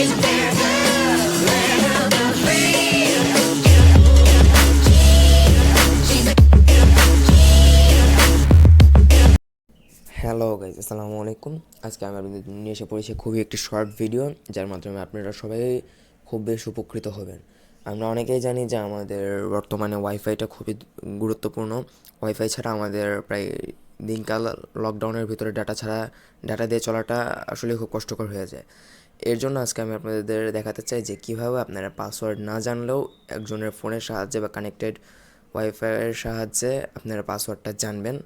Hello guys, আসসালামু আলাইকুম। আজকে আমি আপনাদের নিয়ে এসে পড়েছি খুবই একটি শর্ট ভিডিও, যার মাধ্যমে আপনারা সবাই খুব বেশ উপকৃত হবেন। আমরা অনেকেই জানি যে আমাদের বর্তমানে ওয়াইফাইটা খুবই গুরুত্বপূর্ণ। ওয়াইফাই ছাড়া আমাদের প্রায় দিনকাল লকডাউনের ভিতরে ডাটা দিয়ে চলাটা আসলে খুব কষ্টকর হয়ে যায়। এর জন্য আজকে আমি আপনাদের দেখাতে চাই যে কীভাবে আপনারা পাসওয়ার্ড না জানলেও একজনের ফোনের সাহায্যে বা কানেক্টেড ওয়াইফাইয়ের সাহায্যে আপনারা পাসওয়ার্ডটা জানবেন।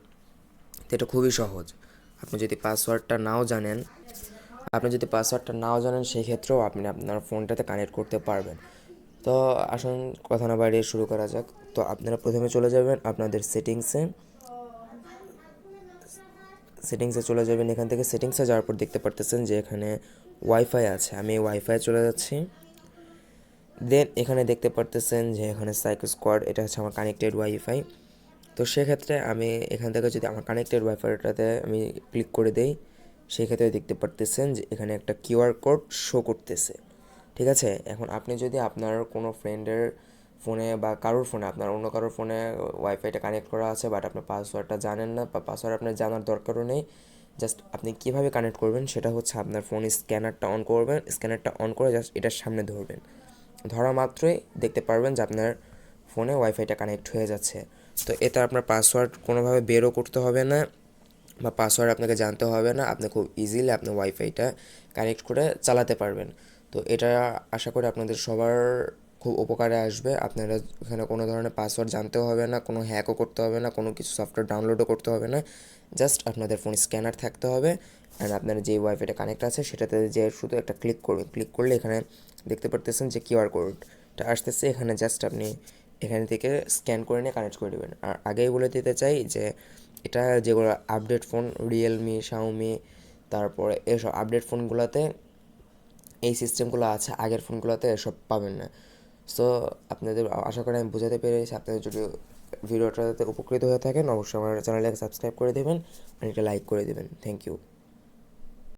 তো এটা খুবই সহজ। আপনি যদি পাসওয়ার্ডটা নাও জানেন সেই ক্ষেত্রেও আপনি আপনার ফোনটাতে কানেক্ট করতে পারবেন। তো আসুন কথা না বাড়িয়ে শুরু করা যাক। তো আপনারা প্রথমে চলে যাবেন আপনাদের সেটিংসে চলে যাবেন। এখান থেকে সেটিংসে যাওয়ার পর দেখতে পারতেছেন যে এখানে ওয়াইফাই আছে। আমি ওয়াইফাই চলে যাচ্ছি। দেন এখানে দেখতে পারতেছেন যে এখানে সাইকো স্কোয়াড, এটা হচ্ছে আমার কানেক্টেড ওয়াইফাই। তো সেক্ষেত্রে আমি এখান থেকে যদি আমার কানেক্টেড ওয়াইফাইটাতে আমি ক্লিক করে দেই, সেক্ষেত্রে দেখতে পারতেছেন যে এখানে একটা কিউআর কোড শো করতেছে। ঠিক আছে, এখন আপনি যদি আপনার কোনো ফ্রেন্ডের ফোনে বা আপনার অন্য কারোর ফোনে ওয়াইফাইটা কানেক্ট করা আছে, বাট আপনার পাসওয়ার্ডটা জানেন না বা পাসওয়ার্ড আপনার জানার দরকারও নেই, জাস্ট আপনি কীভাবে কানেক্ট করবেন সেটা হচ্ছে আপনার ফোনে স্ক্যানারটা অন করে জাস্ট এটার সামনে ধরবেন। ধরা মাত্রই দেখতে পারবেন যে আপনার ফোনে ওয়াইফাইটা কানেক্ট হয়ে যাচ্ছে। তো এতে আপনার পাসওয়ার্ড কোনোভাবে বেরও করতে হবে না বা পাসওয়ার্ড আপনাকে জানতে হবে না। আপনি খুব ইজিলি আপনার ওয়াইফাইটা কানেক্ট করে চালাতে পারবেন। তো এটা আশা করি আপনাদের সবার খুব উপকারে আসবে। আপনারা এখানে কোনো ধরনের পাসওয়ার্ড জানতেও হবে না, কোনো হ্যাকও করতে হবে না, কোনো কিছু সফটওয়্যার ডাউনলোডও করতে হবে না। জাস্ট আপনাদের ফোনে স্ক্যানার থাকতে হবে অ্যান্ড আপনার যে ওয়াইফাইটা কানেক্ট আছে সেটাতে যে শুধু একটা ক্লিক করবেন। ক্লিক করলে এখানে দেখতে পারতেছেন যে কিউআর কোডটা আসতেছে। এখানে জাস্ট আপনি এখান থেকে স্ক্যান করে নিয়ে কানেক্ট করে দেবেন। আর আগেই বলে দিতে চাই যে এটা যেগুলো আপডেট ফোন, রিয়েলমি, শাওমি, তারপরে এসব আপডেট ফোনগুলোতে এই সিস্টেমগুলো আছে, আগের ফোনগুলোতে এসব পাবেন না। সো আপনাদের আশা করি আমি বোঝাতে পেরেছি। আপনাদের যদি ভিডিওটাতে উপকৃত হয়ে থাকেন অবশ্যই আমার চ্যানেলটাকে সাবস্ক্রাইব করে দেবেন আর একটা লাইক করে দেবেন। Thank you.